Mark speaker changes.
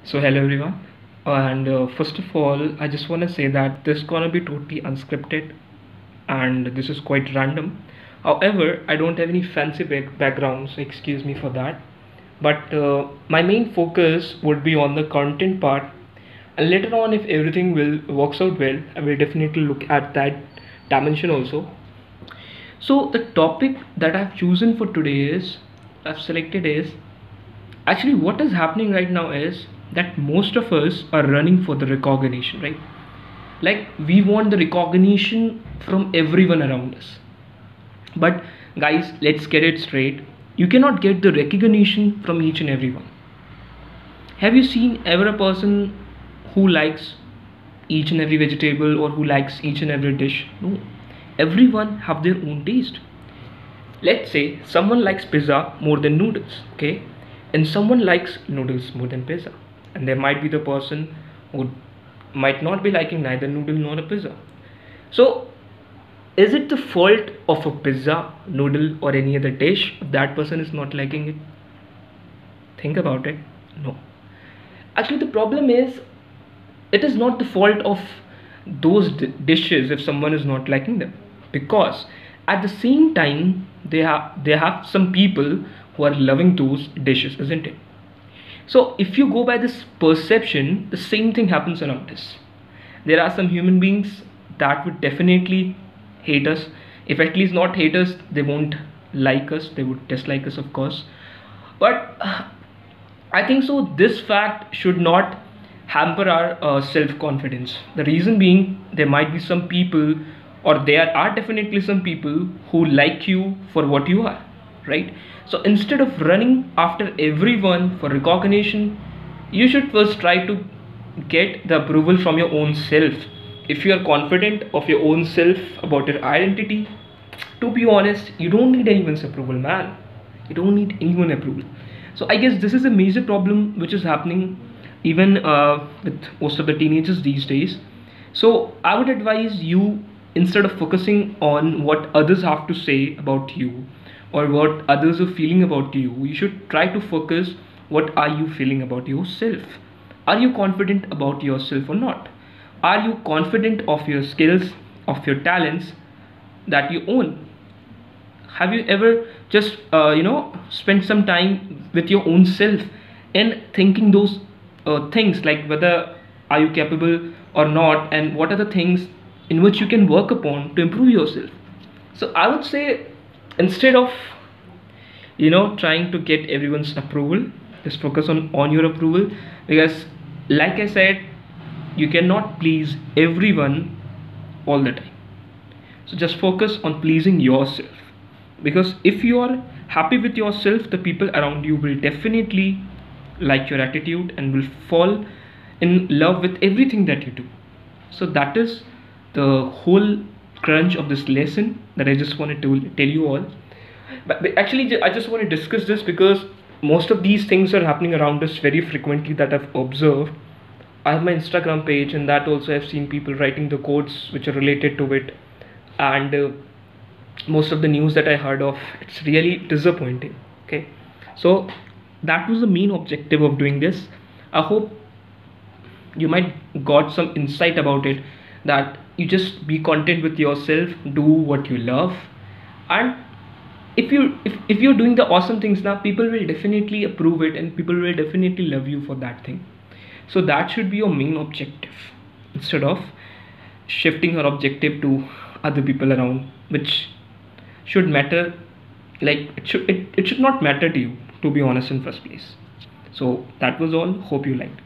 Speaker 1: So hello everyone, and first of all, I just want to say that this is gonna be totally unscripted, and this is quite random. However, I don't have any fancy background, so excuse me for that. But my main focus would be on the content part, and later on, if everything will works out well, I will definitely look at that dimension also. So the topic that I've chosen for today is I've selected is actually what is happening right now is that most of us are running for the recognition, right? Like we want the recognition from everyone around us. But guys, let's get it straight. You cannot get the recognition from each and everyone. Have you seen ever a person who likes each and every vegetable or who likes each and every dish? No. Everyone have their own taste. Let's say someone likes pizza more than noodles, okay? And someone likes noodles more than pizza. And there might be the person who might not be liking neither noodle nor a pizza. So, is it the fault of a pizza, noodle, or any other dish if that person is not liking it? Think about it. No. Actually, the problem is it is not the fault of those dishes if someone is not liking them, because at the same time they have some people who are loving those dishes, isn't it? So if you go by this perception, the same thing happens around us. There are some human beings that would definitely hate us. If at least not hate us, they won't like us, they would dislike us, of course. But I think so this fact should not hamper our self confidence. The reason being, there might be some people, or there are definitely some people who like you for what you are, right? So instead of running after everyone for recognition, you should first try to get the approval from your own self. If you are confident of your own self about your identity, to be honest, you don't need anyone's approval, man. You don't need anyone approval. So I guess this is a major problem which is happening even with most of the teenagers these days. So I would advise you, instead of focusing on what others have to say about you or what others are feeling about you, you should try to focus what are you feeling about yourself. Are you confident about yourself or not? Are you confident of your skills, of your talents that you own? Have you ever just spent some time with your own self and thinking those things, like whether are you capable or not, and what are the things in which you can work upon to improve yourself? So I would say, instead of trying to get everyone's approval, just focus on your approval, because like I said, you cannot please everyone all the time. So just focus on pleasing yourself, because if you are happy with yourself, the people around you will definitely like your attitude and will fall in love with everything that you do. So that is the whole crunch of this lesson that I just wanted to tell you all. But actually, I just want to discuss this because most of these things are happening around us very frequently that I've observed. I have my Instagram page, and that also I've seen people writing the quotes which are related to it, and most of the news that I heard of, it's really disappointing. Okay, so that was the main objective of doing this. I hope you might got some insight about it, that you just be content with yourself, do what you love, and if you're doing the awesome things now, people will definitely approve it and people will definitely love you for that thing. So that should be your main objective, instead of shifting your objective to other people around, which should matter, like it should not matter to you, to be honest, in first place. So that was all. Hope you liked.